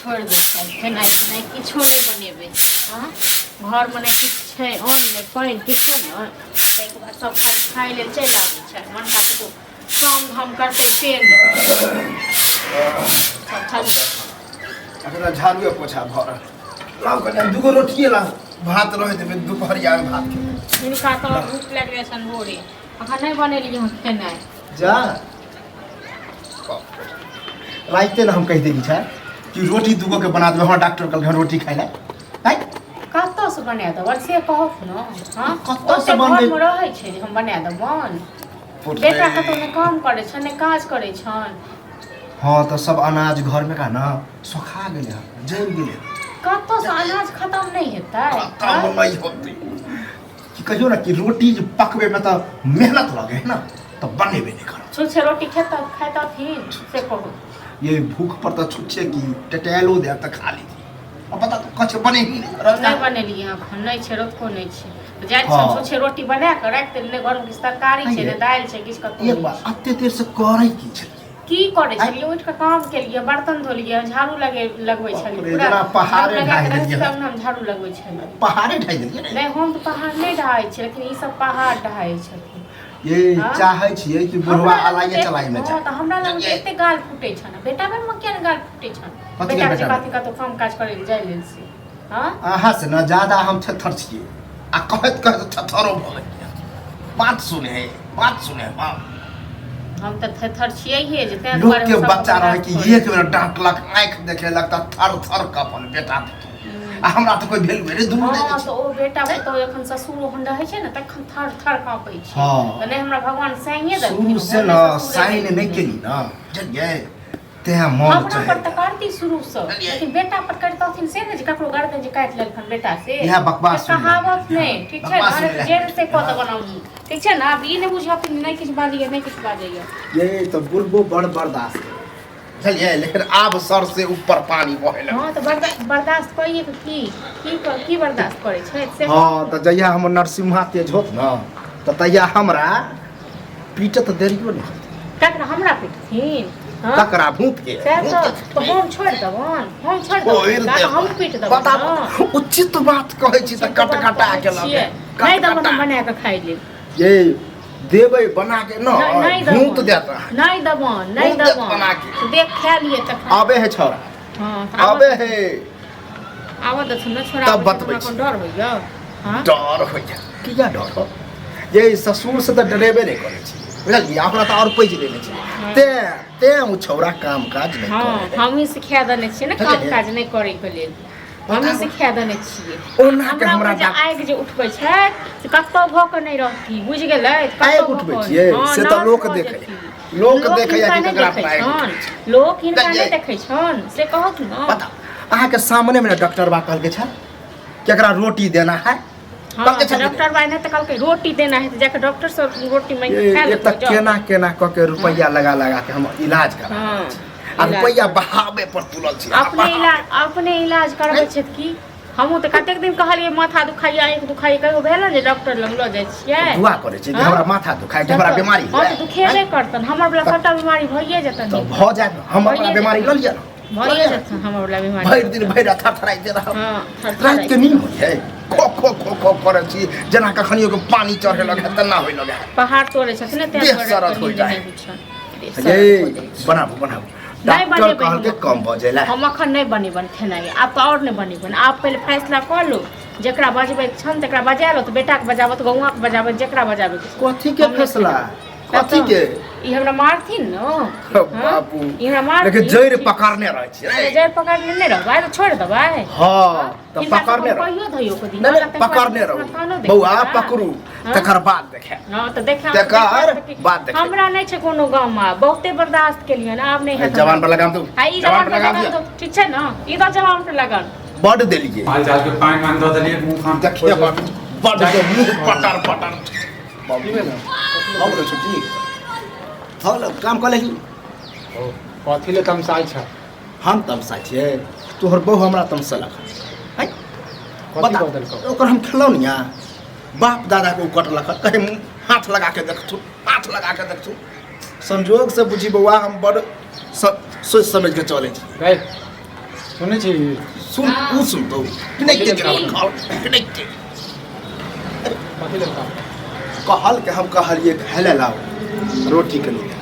छोड़ दे खेनाइ पिनाइ किछो नहीं बनेबे हाँ घर में नहीं किछु छै अन्न नहीं पानि किछो नहीं ताहिके बाद सब खाइ लेल चलि आबै छै मनका तो काम धाम करते पेड़ सब खाली अगर झाड़ू पोछा भर लाओ कने दुगो रोटिए ला भात रहे देबे दुपहरिया में भात के हिनका तो भूख लगले छन भोरे अखन नहीं बनेलिए हम खेनाइ जा राइते ना हम कह देली छै कि रोटी दुगो के बना देबे हमरा डॉक्टर कल घर रोटी खाइ ले हैं कतौ से बना दब से कहू न हां कतौ से बन में रहै छै जे हम बना देबन बेटा कतौ ने काम करे छन ने काज करे छन हां तो सब अनाज घर में का ना सुखा गेले जम गेले कतौ से अनाज खत्म नहीं हेतै काम नहीं होते कि कहियो ना कि रोटी जे पकबे में तो मेहनत लगे है ना तो बनेबे नहीं करो छुच्छे रोटी खाता खाता थी से कहू ये भूख पर तो छुच्छे की टटेलो दे त खा ली अब पता तो कछ बने ही नहीं बनेलिए हम नहीं छै रोटको नहीं छै जाय छै छुच्छे रोटी बना के राख दे ने घर में किछ तरकारी छै ने दाल छै किछ कतो एक बार अत्ते देर से करे की करे छलिए उठ के काम के लिए बर्तन धो लिए झाड़ू लगबै छलिए पूरा पहाड़े ढाई देलिए तब हम झाड़ू लगबै छलिए पहाड़े ढाई देलिए नहीं हम तो पहाड़ नहीं ढाई छै लेकिन ई सब पहाड़ ढाई छथिन ये चाहे छिए कि बुढ़वा अलाइए चलाई में जा त हमरा लग एते गाल फुटे छ ना बेटा बन में केन गाल फुटे छ बेटा के कथि कतो काम काज करे जाय लेल से हां आहा से ना ज्यादा हम थर छिए आ कहत थरो भले बात सुने हां हम त थर छिए ही जे ते लोग के बच्चा रहे कि एक मिनट डांटलक आंख देखे लगता थर कपन बेटा आ हमरा तो कोई भेल रे दुनु नहीं हां तो ओ बेटा तो एखन ससुर होन रहै छै ना तखन थर कापै छै त नहीं हमरा भगवान साइने दे शुरू से ना साइन नहीं केली ना जगे ते मन हमरा पर त करती शुरू से लेकिन बेटा पर करतथिन से ने जे ककरो गर्दन जे काट लेलखन बेटा से यह बकवास कहावत नहीं ठीक छै ना जेल से कत बनाऊ ठीक छै ना अब ई नहीं बुझाती नहीं किछ बाजिए नहीं किछ बाजिए ये तो बुलबो बड़ बर्दाश्त चलिए लेकिन अब सर से ऊपर पानी बहे लगे हां तो बर्दाश्त करिए की बर्दाश्त करे छै से हां तो जहिया हम नरसिम्हा तेज होत ना तो तहिया हमरा पीटत देरियो नहीं ककरा हमरा पीटथिन तकरा भूत के तो हम छोड़ देबन हम पीट देबन बता उचित बात कहै छी त कटकटा के लगे नहीं देबन बना के खाइ ले ये देबै बना के न भूत देता नहीं देबन बना के देख खा लिए तक आबे है छोरा हां आबे है आवा त सुन छोरा तब बतबै कोन डर होइया हां डर होइया किया डर हो ये ससुर से त डरेबे नहीं करे छी बुझलिए अपना त और पैज देने छी ते उ छोरा काम काज नहीं करे हां हम ही सिखा देने छी ना काम काज नहीं करे के लेल हम ही सिखा देने छिए ओना के हमरा आगि जे उठबै छै से कतौ भ के नहीं रहती बुझ गेलै आगि उठबै छिए से त लोक देखे या कि ककरा पाए लोक हिनका नहीं देखै छन से कहत न पता अहाँ के सामने में डॉक्टर बा कहल के छ केकरा रोटी देना है हां डॉक्टर बा ने त कहल के रोटी देना है त जाके डॉक्टर से रोटी मांग के खा ले त केना क के रुपया लगा के हम इलाज करा आ रुपया बहावे पर तुलल छी अपने इलाज करबै छै की हमहु त कतेक दिन कहलिए माथा दुखाइया आंख दुखाइया कहियो भेल जे डॉक्टर लग ल जाय छियै दुआ करे छै कि हमरा माथा दुखाइ छै हमरा बीमारी हां त दुखेबे करतन हमर वाला सबटा बीमारी भइए जतन तो भ जाय हमर वाला बीमारी ल लिया भइए जतन हमर वाला बीमारी भरि दिन भरि थरथराइ दे रहा हां रात के नींद होय है खो करे छी जना कखनियो के पानी चढ़े लगे त ना होय लगे पहाड़ तोड़े छथिन ते सरत हो जाए ये बनाबो डॉक्टर कहल के कम भ जाला हम अखन नहीं बनेबन खेनाइ आप तो और नहीं बनेबन आप पहले फैसला कर लो जेकरा बजबै छन तकरा बजा लो त बेटा के बजाबत गौवा के बजाबत जेकरा बजाबे कथि के फैसला कथि के ई हमरा मारथिन न बापू ई हमरा मार लेकिन जैर पकड़ने रहै छी जैर पकड़ने नहीं रहबै तो छोड़ देबै हां त पकड़ने रह कहियो धइयो को दिन पकड़ने रहो बौआ पकड़ू तकर बाद देखे हां त देखा तकर बाद देखे हमरा नहीं छै कोनो गाम में बहुते बर्दाश्त केलिए न अब नहीं है जवान पर लगाम दो जवान पर लगाम दो ठीक छै न ई तो जवान पर लगन बड देलिए माल जाल के पानी मान दो देलिए मुंह खान देखिए बड मुंह पटर बाबू में ना हम रे छुट्टी हल काम कर लेली कथि ले तमसाई छ हम तमसा छिए तोहर बहु हमरा तमसा लख है कथि बदल को ओकर हम खिलौनिया बाप दादा को कटलक कहे हाथ लगा के देखथु संजोग से बुझी बउआ हम बड़ सोच समझ के चले छी गए सुनै छी सुन हाँ। ऊ सुनतो कि नहीं के खाओ कि नहीं के कथी लेता कहल के हम कहलिए खाए ला लाओ रोटी के लिए